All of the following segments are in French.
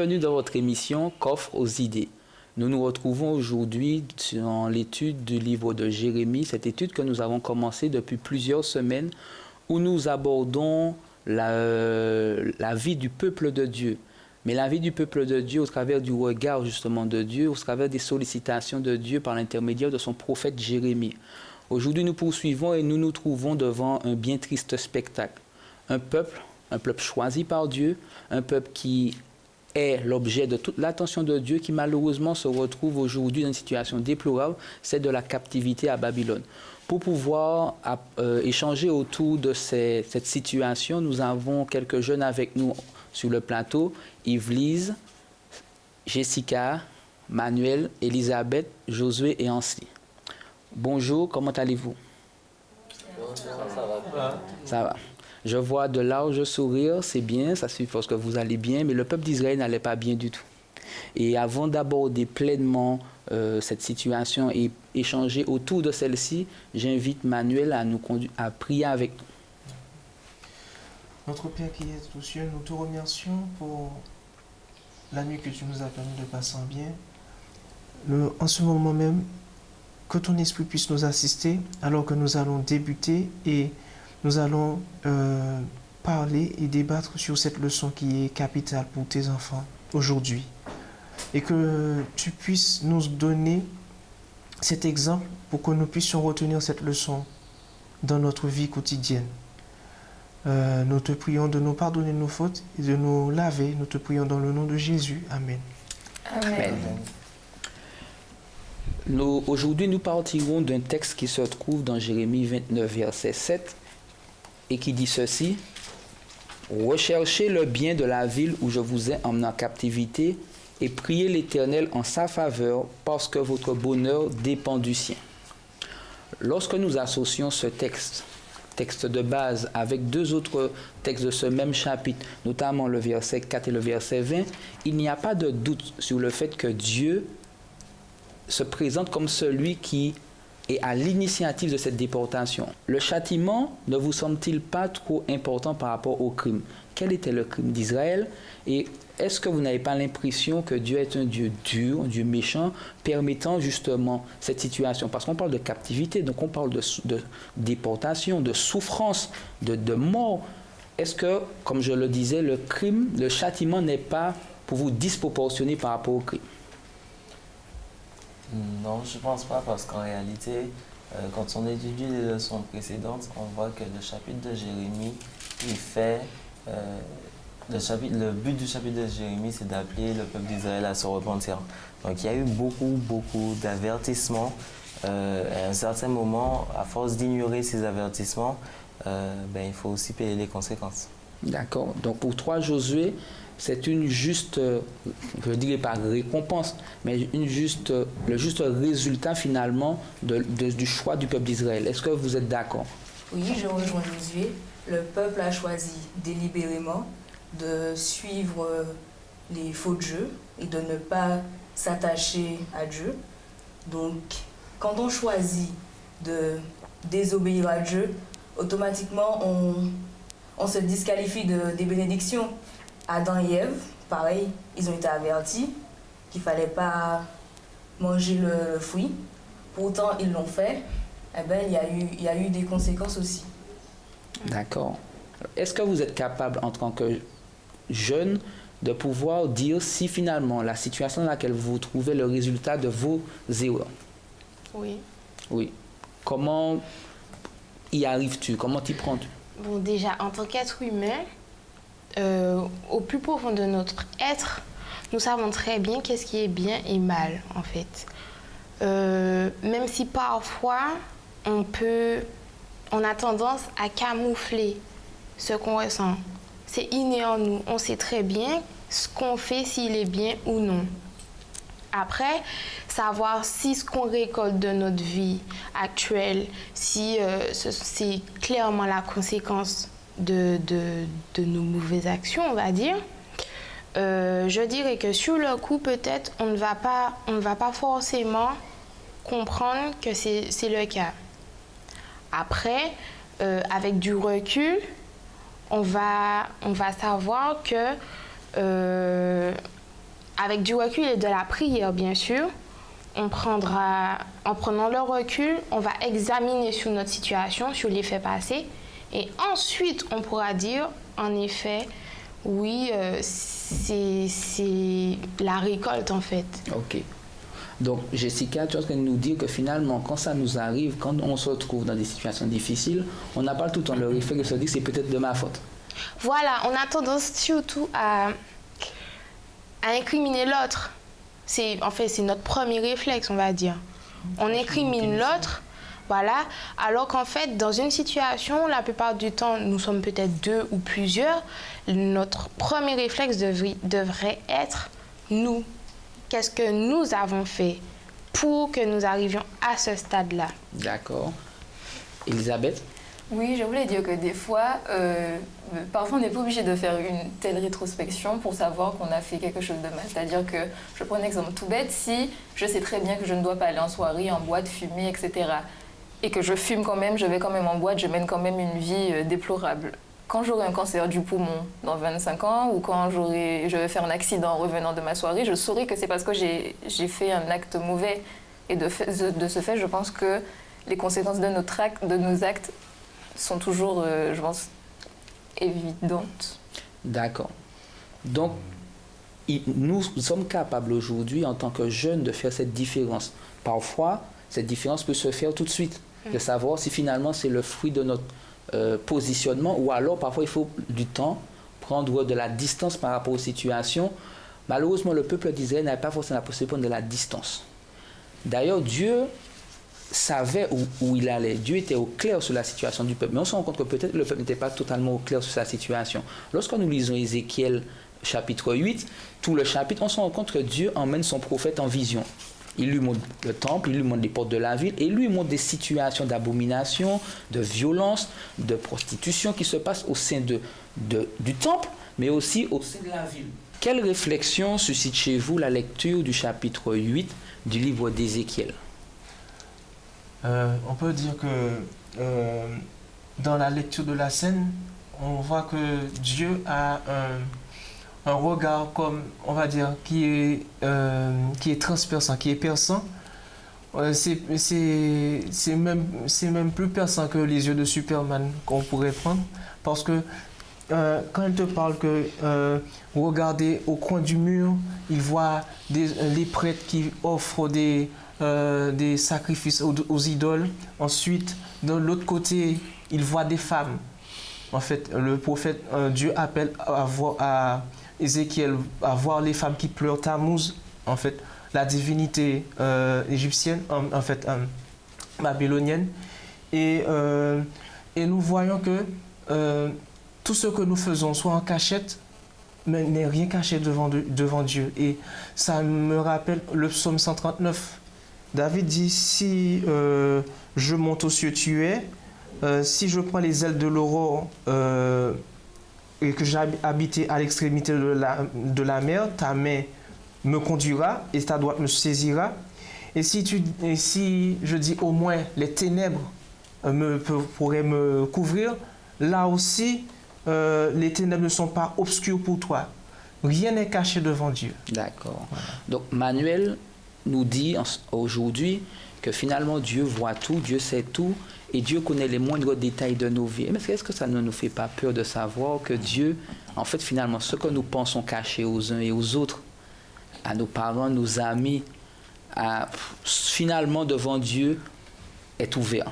Bienvenue dans votre émission Coffre aux idées. Nous nous retrouvons aujourd'hui dans l'étude du livre de Jérémie, cette étude que nous avons commencée depuis plusieurs semaines où nous abordons la vie du peuple de Dieu. Mais la vie du peuple de Dieu au travers du regard justement de Dieu, au travers des sollicitations de Dieu par l'intermédiaire de son prophète Jérémie. Aujourd'hui, nous poursuivons et nous nous trouvons devant un bien triste spectacle. Un peuple choisi par Dieu, un peuple qui est l'objet de toute l'attention de Dieu, qui malheureusement se retrouve aujourd'hui dans une situation déplorable, celle de la captivité à Babylone. Pour pouvoir échanger autour de cette situation, nous avons quelques jeunes avec nous sur le plateau, Yves-Lise, Jessica, Manuel, Elisabeth, Josué et Ansley. Bonjour, comment allez-vous? Ça va. Je vois de larges sourires, c'est bien, ça suppose que vous allez bien, mais le peuple d'Israël n'allait pas bien du tout. Et avant d'aborder pleinement cette situation et échanger autour de celle-ci, j'invite Manuel à prier avec nous. Notre Père qui est aux cieux, nous te remercions pour la nuit que tu nous as permis de passer en bien. En ce moment même, que ton esprit puisse nous assister alors que nous allons débuter et nous allons parler et débattre sur cette leçon qui est capitale pour tes enfants aujourd'hui. Et que tu puisses nous donner cet exemple pour que nous puissions retenir cette leçon dans notre vie quotidienne. Nous te prions de nous pardonner nos fautes et de nous laver. Nous te prions dans le nom de Jésus. Amen. Amen. Aujourd'hui, nous partirons d'un texte qui se trouve dans Jérémie 29, verset 7, et qui dit ceci: « Recherchez le bien de la ville où je vous ai emmené en captivité, et priez l'Éternel en sa faveur, parce que votre bonheur dépend du sien. » Lorsque nous associons ce texte de base, avec deux autres textes de ce même chapitre, notamment le verset 4 et le verset 20, il n'y a pas de doute sur le fait que Dieu se présente comme celui qui est à l'initiative de cette déportation. Le châtiment ne vous semble-t-il pas trop important par rapport au crime? Quel était le crime d'Israël? Et est-ce que vous n'avez pas l'impression que Dieu est un Dieu dur, un Dieu méchant, permettant justement cette situation? Parce qu'on parle de captivité, donc on parle de déportation, de souffrance, de mort. Est-ce que, comme je le disais, le crime, le châtiment n'est pas pour vous disproportionné par rapport au crime? Non, je ne pense pas, parce qu'en réalité, quand on étudie les leçons précédentes, on voit que le chapitre de Jérémie, le but du chapitre de Jérémie, c'est d'appeler le peuple d'Israël à se repentir. Donc il y a eu beaucoup d'avertissements. À un certain moment, à force d'ignorer ces avertissements, il faut aussi payer les conséquences. D'accord. Donc pour toi, Josué, c'est une juste, je ne dirais pas récompense, mais le juste résultat finalement du choix du peuple d'Israël. Est-ce que vous êtes d'accord? Oui, je rejoins Josué. Le peuple a choisi délibérément de suivre les faux dieux et de ne pas s'attacher à Dieu. Donc, quand on choisit de désobéir à Dieu, automatiquement on se disqualifie des bénédictions. Adam et Ève, pareil, ils ont été avertis qu'il ne fallait pas manger le fruit. Pourtant, ils l'ont fait. Eh bien, il y a eu des conséquences aussi. D'accord. Est-ce que vous êtes capable, en tant que jeune, de pouvoir dire si finalement la situation dans laquelle vous vous trouvez est le résultat de vos erreurs? Oui. Oui. Comment y arrives-tu? Comment t'y prends-tu? Bon, déjà, en tant qu'être humain, au plus profond de notre être, nous savons très bien qu'est-ce qui est bien et mal, en fait. Même si parfois, on a tendance à camoufler ce qu'on ressent. C'est inné en nous. On sait très bien ce qu'on fait, s'il est bien ou non. Après, savoir si ce qu'on récolte de notre vie actuelle, si c'est clairement la conséquence de nos mauvaises actions, on va dire. Je dirais que sur le coup, peut-être, on ne va pas forcément comprendre que c'est le cas. Après, avec du recul, on va savoir que avec du recul et de la prière, bien sûr, en prenant le recul, on va examiner sur notre situation, sur les faits passés, et ensuite on pourra dire, en effet, oui, c'est la récolte en fait. Ok. Donc, Jessica, tu es en train de nous dire que finalement, quand ça nous arrive, quand on se retrouve dans des situations difficiles, on n'a pas tout le temps le réflexe de se dire que c'est peut-être de ma faute. Voilà, on a tendance surtout à incriminer l'autre. C'est notre premier réflexe, on va dire. On incrimine l'autre, voilà, alors qu'en fait, dans une situation, la plupart du temps, nous sommes peut-être deux ou plusieurs, notre premier réflexe devrait être nous. Qu'est-ce que nous avons fait pour que nous arrivions à ce stade-là? D'accord. Elisabeth? Oui, je voulais dire que des fois, parfois on n'est pas obligé de faire une telle rétrospection pour savoir qu'on a fait quelque chose de mal. C'est-à-dire que, je prends un exemple tout bête, si je sais très bien que je ne dois pas aller en soirée, en boîte, fumer, etc., et que je fume quand même, je vais quand même en boîte, je mène quand même une vie déplorable. Quand j'aurai un cancer du poumon dans 25 ans ou quand je vais faire un accident en revenant de ma soirée, je saurai que c'est parce que j'ai fait un acte mauvais. Et de ce fait, je pense que les conséquences de nos actes sont toujours, je pense, évidentes. D'accord. Donc, nous sommes capables aujourd'hui, en tant que jeunes, de faire cette différence. Parfois, cette différence peut se faire tout de suite, de savoir si finalement c'est le fruit de notre positionnement ou alors parfois il faut du temps, prendre de la distance par rapport aux situations. Malheureusement, le peuple d'Israël n'avait pas forcément la possibilité de prendre de la distance. D'ailleurs, Dieu savait où il allait. Dieu était au clair sur la situation du peuple. Mais on se rend compte que peut-être le peuple n'était pas totalement au clair sur sa situation. Lorsque nous lisons Ézéchiel chapitre 8, tout le chapitre, on se rend compte que Dieu emmène son prophète en vision. Il lui montre le temple, il lui montre les portes de la ville et il lui montre des situations d'abomination, de violence, de prostitution qui se passent au sein du temple, mais aussi au sein de la ville. Quelle réflexion suscite chez vous la lecture du chapitre 8 du livre d'Ézéchiel? On peut dire que dans la lecture de la scène, on voit que Dieu a un regard, comme on va dire, qui est transperçant, qui est perçant. C'est même plus perçant que les yeux de Superman qu'on pourrait prendre, parce que quand il te parle que regardez au coin du mur, il voit les prêtres qui offrent des sacrifices aux idoles. Ensuite, de l'autre côté, il voit des femmes. En fait, le prophète, Dieu appelle à Ézéchiel à voir les femmes qui pleurent Tammuz, en fait, la divinité égyptienne, en fait, babylonienne. Et nous voyons que tout ce que nous faisons, soit en cachette, mais n'est rien caché devant Dieu. Et ça me rappelle le psaume 139. David dit, si je monte aux cieux, tu es. Si je prends les ailes de l'aurore et que j'ai habité à l'extrémité de la mer, ta main me conduira et ta droite me saisira. Et si je dis au moins les ténèbres pourraient me couvrir, là aussi, les ténèbres ne sont pas obscures pour toi. Rien n'est caché devant Dieu. D'accord. Voilà. Donc Manuel nous dit aujourd'hui que finalement Dieu voit tout, Dieu sait tout et Dieu connaît les moindres détails de nos vies. Mais est-ce que ça ne nous fait pas peur de savoir que Dieu, en fait finalement, ce que nous pensons cacher aux uns et aux autres, à nos parents, nos amis, finalement devant Dieu, est ouvert?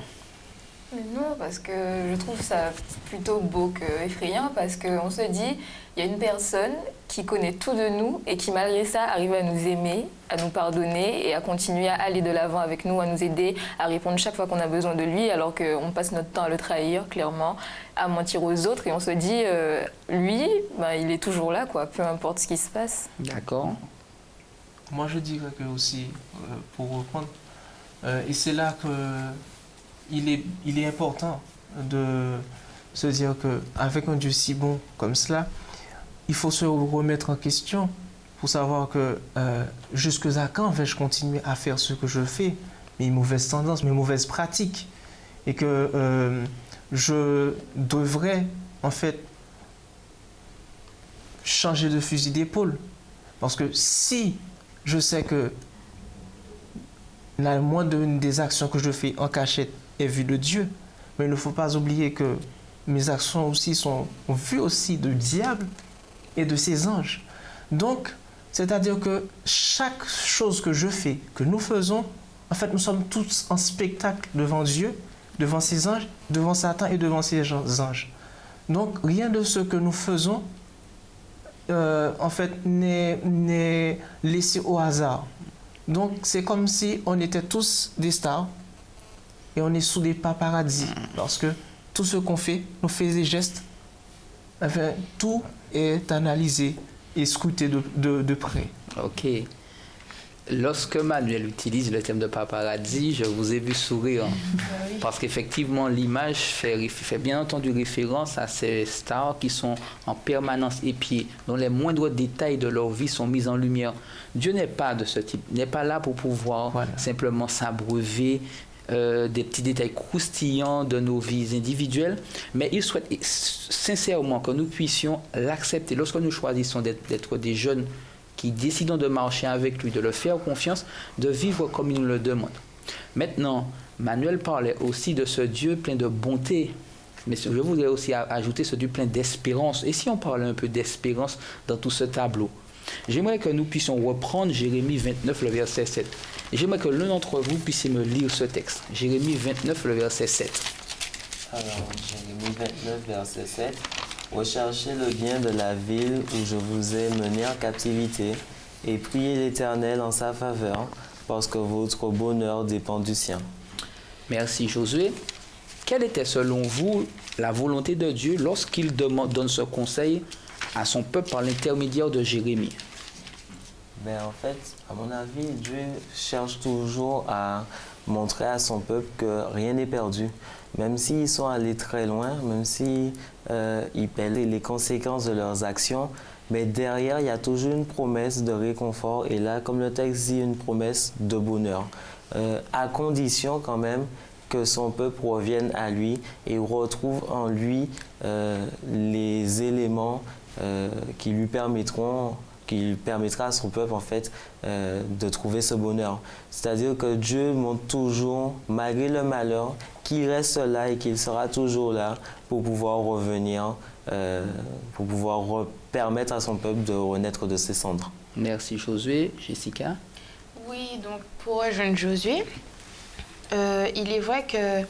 Mais non, parce que je trouve ça plutôt beau qu'effrayant, parce qu'on se dit, il y a une personne qui connaît tout de nous et qui malgré ça arrive à nous aimer, à nous pardonner et à continuer à aller de l'avant avec nous, à nous aider, à répondre chaque fois qu'on a besoin de lui, alors qu'on passe notre temps à le trahir, clairement, à mentir aux autres. Et on se dit, lui, il est toujours là, quoi, peu importe ce qui se passe. D'accord. Moi, je dirais que aussi, pour reprendre, et c'est là que il est important de se dire qu'avec un Dieu si bon comme cela, il faut se remettre en question pour savoir que jusqu'à quand vais-je continuer à faire ce que je fais, mes mauvaises tendances, mes mauvaises pratiques, et que je devrais en fait changer de fusil d'épaule, Parce que si je sais que la moindre des actions que je fais en cachette est vue de Dieu, mais il ne faut pas oublier que mes actions aussi sont vues aussi du diable et de ses anges. Donc, c'est-à-dire que chaque chose que je fais, que nous faisons, en fait, nous sommes tous en spectacle devant Dieu, devant ses anges, devant Satan et devant ses anges. Donc, rien de ce que nous faisons, en fait, n'est laissé au hasard. Donc, c'est comme si on était tous des stars et on est sous des paparazzis. Parce que tout ce qu'on fait, nos faits et gestes, enfin, tout est analysé et scruté de près. Ok. Lorsque Manuel utilise le thème de paparazzi, je vous ai vu sourire. Parce qu'effectivement, l'image fait bien entendu référence à ces stars qui sont en permanence épiées, dont les moindres détails de leur vie sont mis en lumière. Dieu n'est pas de ce type, n'est pas là pour pouvoir simplement s'abreuver des petits détails croustillants de nos vies individuelles, mais il souhaite sincèrement que nous puissions l'accepter. Lorsque nous choisissons d'être des jeunes qui décidons de marcher avec lui, de le faire confiance, de vivre comme il nous le demande. Maintenant, Manuel parlait aussi de ce Dieu plein de bonté, mais je voudrais aussi ajouter ce Dieu plein d'espérance. Et si on parlait un peu d'espérance dans tout ce tableau? J'aimerais que nous puissions reprendre Jérémie 29, le verset 7. Et j'aimerais que l'un d'entre vous puissiez me lire ce texte. Jérémie 29, le verset 7. Alors, Jérémie 29, verset 7. Recherchez le bien de la ville où je vous ai mené en captivité et priez l'Éternel en sa faveur, parce que votre bonheur dépend du sien. Merci Josué. Quelle était selon vous la volonté de Dieu lorsqu'il donne ce conseil à son peuple par l'intermédiaire de Jérémie? En fait, à mon avis, Dieu cherche toujours à montrer à son peuple que rien n'est perdu. Même s'ils sont allés très loin, même s'ils paient les conséquences de leurs actions, mais derrière, il y a toujours une promesse de réconfort. Et là, comme le texte dit, une promesse de bonheur. À condition quand même que son peuple revienne à lui et retrouve en lui les éléments qui lui permettra à son peuple en fait de trouver ce bonheur. C'est-à-dire que Dieu montre toujours, malgré le malheur, qu'il reste là et qu'il sera toujours là pour pouvoir revenir, pour pouvoir permettre à son peuple de renaître de ses cendres. Merci Josué. Jessica? Oui, donc pour rejoindre Josué, il est vrai que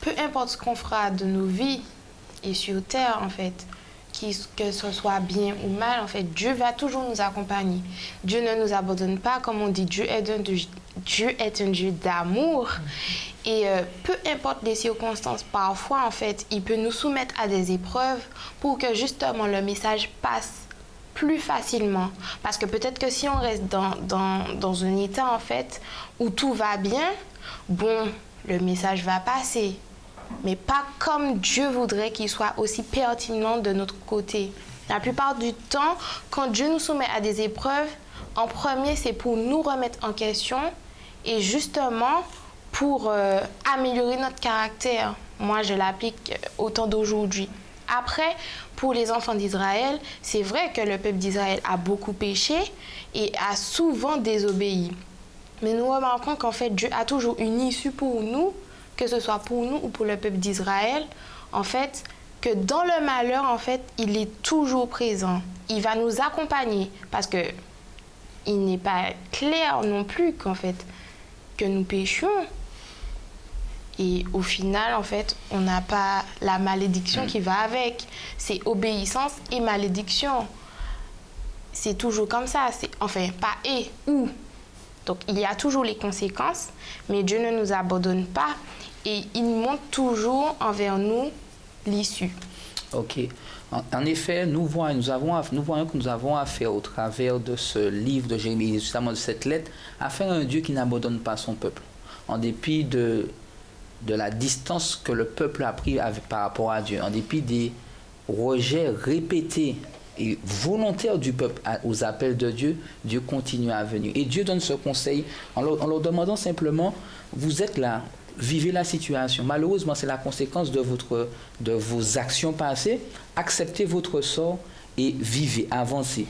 peu importe ce qu'on fera de nos vies et sur terre en fait, que ce soit bien ou mal, en fait, Dieu va toujours nous accompagner. Dieu ne nous abandonne pas, comme on dit, Dieu est un Dieu d'amour. Et peu importe les circonstances, parfois, en fait, il peut nous soumettre à des épreuves pour que justement le message passe plus facilement. Parce que peut-être que si on reste dans un état, en fait, où tout va bien, bon, le message va passer. Mais pas comme Dieu voudrait qu'il soit aussi pertinent de notre côté. La plupart du temps, quand Dieu nous soumet à des épreuves, en premier, c'est pour nous remettre en question et justement pour améliorer notre caractère. Moi, je l'applique au temps d'aujourd'hui. Après, pour les enfants d'Israël, c'est vrai que le peuple d'Israël a beaucoup péché et a souvent désobéi. Mais nous remarquons qu'en fait, Dieu a toujours une issue pour nous, que ce soit pour nous ou pour le peuple d'Israël, en fait, que dans le malheur, en fait, il est toujours présent. Il va nous accompagner parce que il n'est pas clair non plus qu'en fait, que nous péchions. Et au final, en fait, on n'a pas la malédiction qui va avec. C'est obéissance et malédiction. C'est toujours comme ça. Enfin, pas et, ou. Donc, il y a toujours les conséquences, mais Dieu ne nous abandonne pas et il montre toujours envers nous l'issue. Ok. En effet, nous voyons que nous avons affaire au travers de ce livre de Jérémie, justement de cette lettre, affaire à un Dieu qui n'abandonne pas son peuple. En dépit de la distance que le peuple a pris par rapport à Dieu, en dépit des rejets répétés et volontaire du peuple aux appels de Dieu, Dieu continue à venir. Et Dieu donne ce conseil en leur demandant simplement, vous êtes là, vivez la situation. Malheureusement, c'est la conséquence de vos actions passées. Acceptez votre sort et vivez, avancez.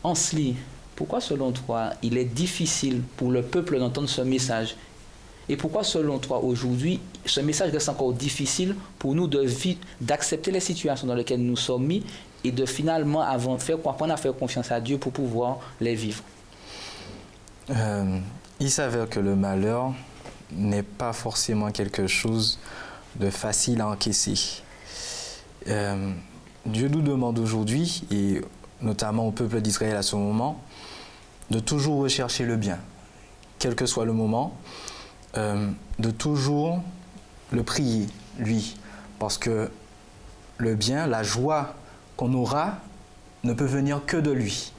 En cela, pourquoi selon toi il est difficile pour le peuple d'entendre ce message? Et pourquoi selon toi aujourd'hui ce message reste encore difficile pour nous d'accepter les situations dans lesquelles nous sommes mis et de finalement apprendre à faire confiance à Dieu pour pouvoir les vivre? Il s'avère que le malheur n'est pas forcément quelque chose de facile à encaisser. Dieu nous demande aujourd'hui, et notamment au peuple d'Israël à ce moment, de toujours rechercher le bien, quel que soit le moment, de toujours le prier, lui, parce que le bien, la joie qu'on aura ne peut venir que de lui.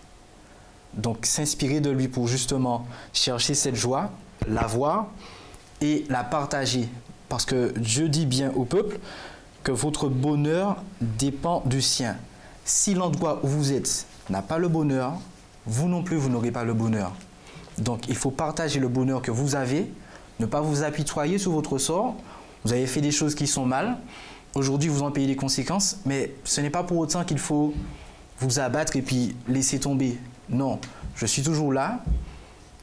Donc s'inspirer de lui pour justement chercher cette joie, l'avoir et la partager. Parce que Dieu dit bien au peuple que votre bonheur dépend du sien. Si l'endroit où vous êtes n'a pas le bonheur, vous non plus, vous n'aurez pas le bonheur. Donc il faut partager le bonheur que vous avez, ne pas vous apitoyer sur votre sort. Vous avez fait des choses qui sont mal. Aujourd'hui, vous en payez les conséquences, mais ce n'est pas pour autant qu'il faut vous abattre et puis laisser tomber. Non, je suis toujours là.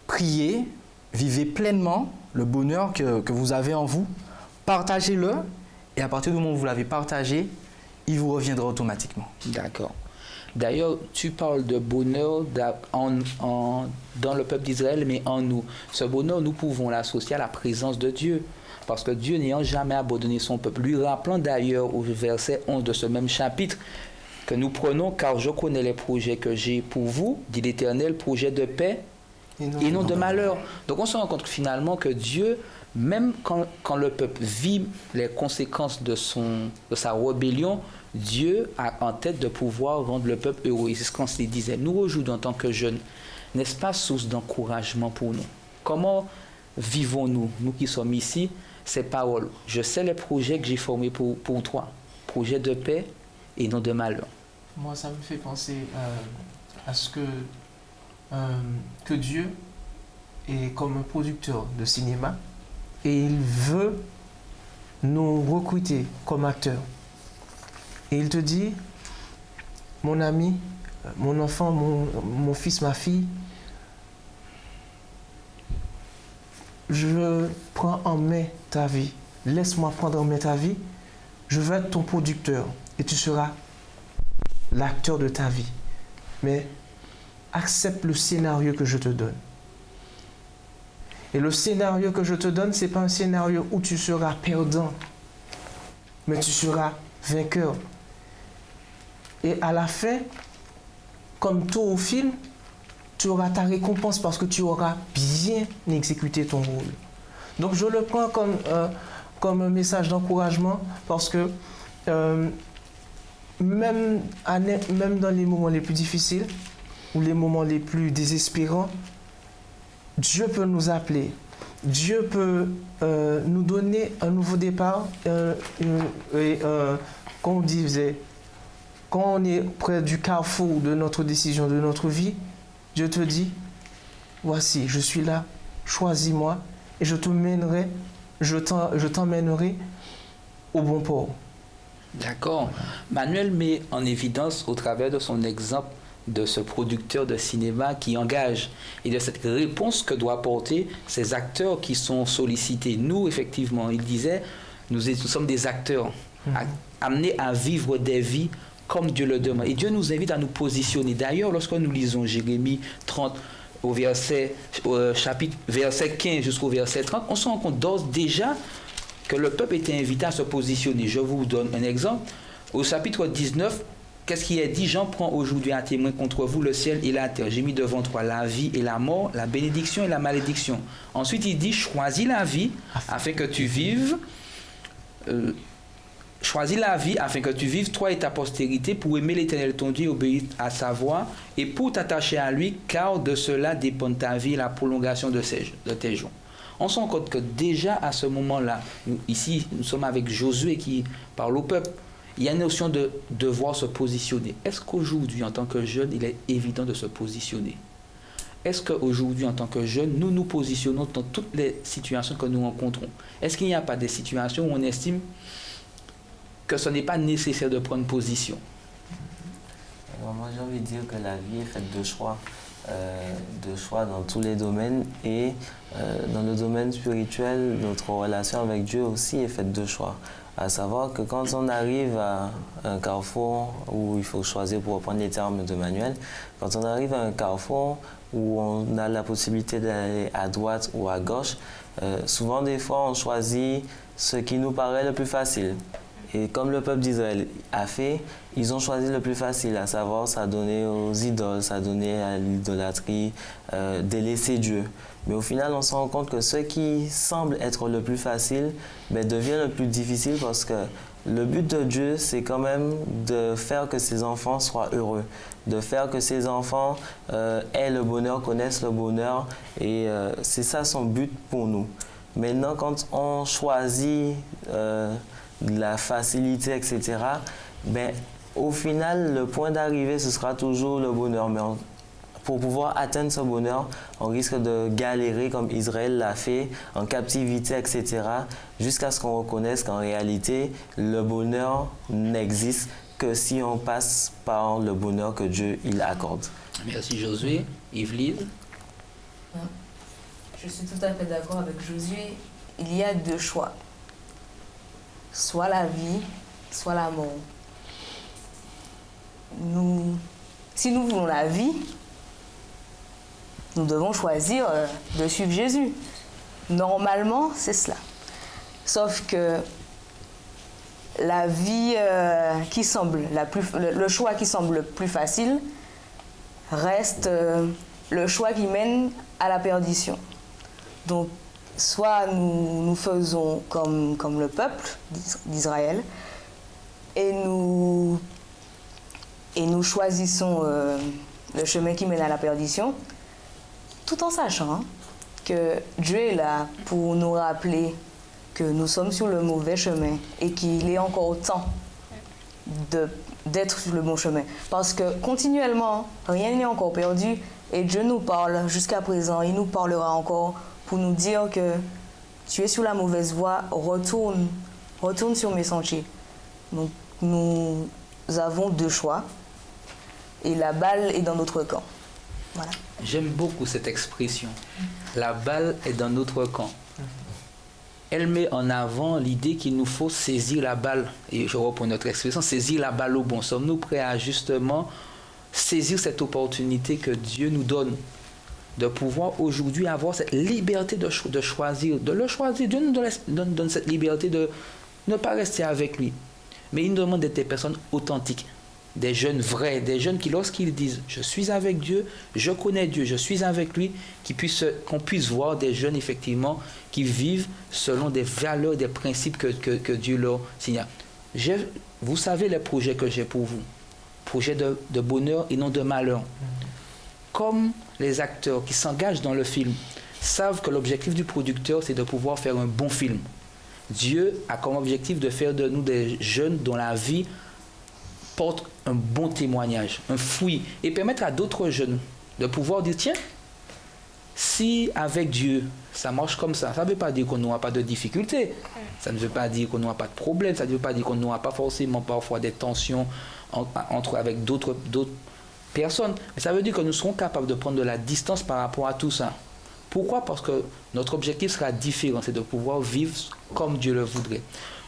Priez, vivez pleinement le bonheur que vous avez en vous. Partagez-le et à partir du moment où vous l'avez partagé, il vous reviendra automatiquement. D'accord. D'ailleurs, tu parles de bonheur dans le peuple d'Israël, mais en nous. Ce bonheur, nous pouvons l'associer à la présence de Dieu. Parce que Dieu n'ayant jamais abandonné son peuple, lui rappelant d'ailleurs au verset 11 de ce même chapitre, que nous prenons, car je connais les projets que j'ai pour vous, dit l'Éternel, projets de paix et non de malheur. Donc on se rend compte finalement que Dieu, même quand le peuple vit les conséquences de sa rébellion, Dieu a en tête de pouvoir rendre le peuple heureux. Et c'est ce qu'on se disait. Nous aujourd'hui en tant que jeunes, n'est-ce pas source d'encouragement pour nous? Comment vivons-nous, nous qui sommes ici, ces paroles? Je sais les projets que j'ai formés pour toi, projets de paix et non de malheur. Moi, ça me fait penser à ce que Dieu est comme un producteur de cinéma et il veut nous recruter comme acteurs. Et il te dit, mon ami, mon enfant, mon fils, ma fille, je prends en main ta vie. Laisse-moi prendre en main ta vie. Je veux être ton producteur et tu seras l'acteur de ta vie. Mais accepte le scénario que je te donne. Et le scénario que je te donne, ce n'est pas un scénario où tu seras perdant, mais tu seras vainqueur. Et à la fin, comme tout au film, tu auras ta récompense parce que tu auras bien exécuté ton rôle. Donc je le prends comme un message d'encouragement parce que même dans les moments les plus difficiles ou les moments les plus désespérants, Dieu peut nous appeler. Dieu peut nous donner un nouveau départ. Comme on disait, quand on est près du carrefour de notre décision, de notre vie, Dieu te dit, voici, je suis là, choisis-moi et je t'emmènerai au bon port. D'accord. Manuel met en évidence au travers de son exemple de ce producteur de cinéma qui engage et de cette réponse que doivent apporter ces acteurs qui sont sollicités. Nous, effectivement, il disait, nous sommes des acteurs amenés à vivre des vies comme Dieu le demande. Et Dieu nous invite à nous positionner. D'ailleurs, lorsque nous lisons Jérémie 30 au chapitre verset 15 jusqu'au verset 30, on se rend compte d'ores déjà que le peuple était invité à se positionner. Je vous donne un exemple. Au chapitre 19, qu'est-ce qui est dit? J'en prends aujourd'hui un témoin contre vous, le ciel et la terre. J'ai mis devant toi la vie et la mort, la bénédiction et la malédiction. Ensuite, il dit, choisis la vie afin que tu vives. Choisis la vie afin que tu vives, toi et ta postérité, pour aimer l'Éternel ton Dieu, obéir à sa voix, et pour t'attacher à lui, car de cela dépend ta vie et la prolongation de tes jours. On se rend compte que déjà à ce moment-là, ici nous sommes avec Josué qui parle au peuple, il y a une notion de devoir se positionner. Est-ce qu'aujourd'hui, en tant que jeune, il est évident de se positionner? Est-ce qu'aujourd'hui, en tant que jeune, nous nous positionnons dans toutes les situations que nous rencontrons? Est-ce qu'il n'y a pas des situations où on estime que ce n'est pas nécessaire de prendre position? Alors moi, j'ai envie de dire que la vie est faite de choix. de choix dans tous les domaines et dans le domaine spirituel, notre relation avec Dieu aussi est faite de choix. À savoir que quand on arrive à un carrefour où il faut choisir, pour reprendre les termes de Manuel, quand on arrive à un carrefour où on a la possibilité d'aller à droite ou à gauche, souvent des fois on choisit ce qui nous paraît le plus facile. Et comme le peuple d'Israël a fait, ils ont choisi le plus facile, à savoir s'adonner aux idoles, s'adonner à l'idolâtrie, délaisser Dieu. Mais au final, on se rend compte que ce qui semble être le plus facile devient le plus difficile parce que le but de Dieu, c'est quand même de faire que ses enfants soient heureux, de faire que ses enfants aient le bonheur, connaissent le bonheur. Et c'est ça son but pour nous. Maintenant, quand on choisit la facilité, etc., au final, le point d'arrivée, ce sera toujours le bonheur. Mais pour pouvoir atteindre ce bonheur, on risque de galérer comme Israël l'a fait, en captivité, etc., jusqu'à ce qu'on reconnaisse qu'en réalité, le bonheur n'existe que si on passe par le bonheur que Dieu il accorde. Merci Josué. Yveline? Je suis tout à fait d'accord avec Josué. Il y a deux choix. Soit la vie, soit la mort. Si nous voulons la vie, nous devons choisir de suivre Jésus. Normalement, c'est cela. Sauf que la vie le choix qui semble le plus facile reste le choix qui mène à la perdition. Donc, soit nous faisons comme le peuple d'Israël et nous choisissons le chemin qui mène à la perdition, tout en sachant que Dieu est là pour nous rappeler que nous sommes sur le mauvais chemin et qu'il est encore temps d'être sur le bon chemin. Parce que continuellement, rien n'est encore perdu et Dieu nous parle jusqu'à présent, il nous parlera encore pour nous dire que tu es sur la mauvaise voie, retourne sur mes sentiers. Donc nous avons deux choix et la balle est dans notre camp. Voilà. J'aime beaucoup cette expression. La balle est dans notre camp. Elle met en avant l'idée qu'il nous faut saisir la balle. Et je reprends notre expression, saisir la balle au bon. Sommes-nous prêts à justement saisir cette opportunité que Dieu nous donne de pouvoir aujourd'hui avoir cette liberté de choisir, de le choisir. Dieu nous donne cette liberté de ne pas rester avec lui. Mais il nous demande d'être des personnes authentiques, des jeunes vrais, des jeunes qui, lorsqu'ils disent « je suis avec Dieu, je connais Dieu, je suis avec lui », qu'on puisse voir des jeunes effectivement qui vivent selon des valeurs, des principes que Dieu leur signale. Vous savez les projets que j'ai pour vous, projets de bonheur et non de malheur. Comme les acteurs qui s'engagent dans le film savent que l'objectif du producteur, c'est de pouvoir faire un bon film. Dieu a comme objectif de faire de nous des jeunes dont la vie porte un bon témoignage, un fruit, et permettre à d'autres jeunes de pouvoir dire, tiens, si avec Dieu, ça marche comme ça ne veut pas dire qu'on n'aura pas de difficultés, ça ne veut pas dire qu'on n'aura pas de problèmes, ça ne veut pas dire qu'on n'aura pas forcément parfois des tensions avec d'autres personnes, mais ça veut dire que nous serons capables de prendre de la distance par rapport à tout ça. Pourquoi? Parce que notre objectif sera différent, c'est de pouvoir vivre comme Dieu le voudrait.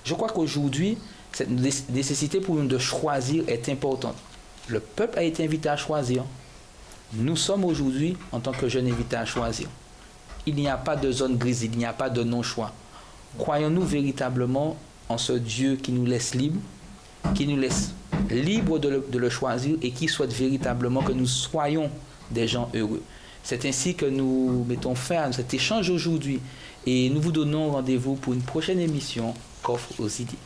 Je crois qu'aujourd'hui, cette nécessité pour nous de choisir est importante. Le peuple a été invité à choisir. Nous sommes aujourd'hui, en tant que jeunes, invités à choisir. Il n'y a pas de zone grise, il n'y a pas de non-choix. Croyons-nous véritablement en ce Dieu qui nous laisse libres, qui nous laisse libres de le choisir et qui souhaite véritablement que nous soyons des gens heureux. C'est ainsi que nous mettons fin à cet échange aujourd'hui et nous vous donnons rendez-vous pour une prochaine émission Coffre aux idées.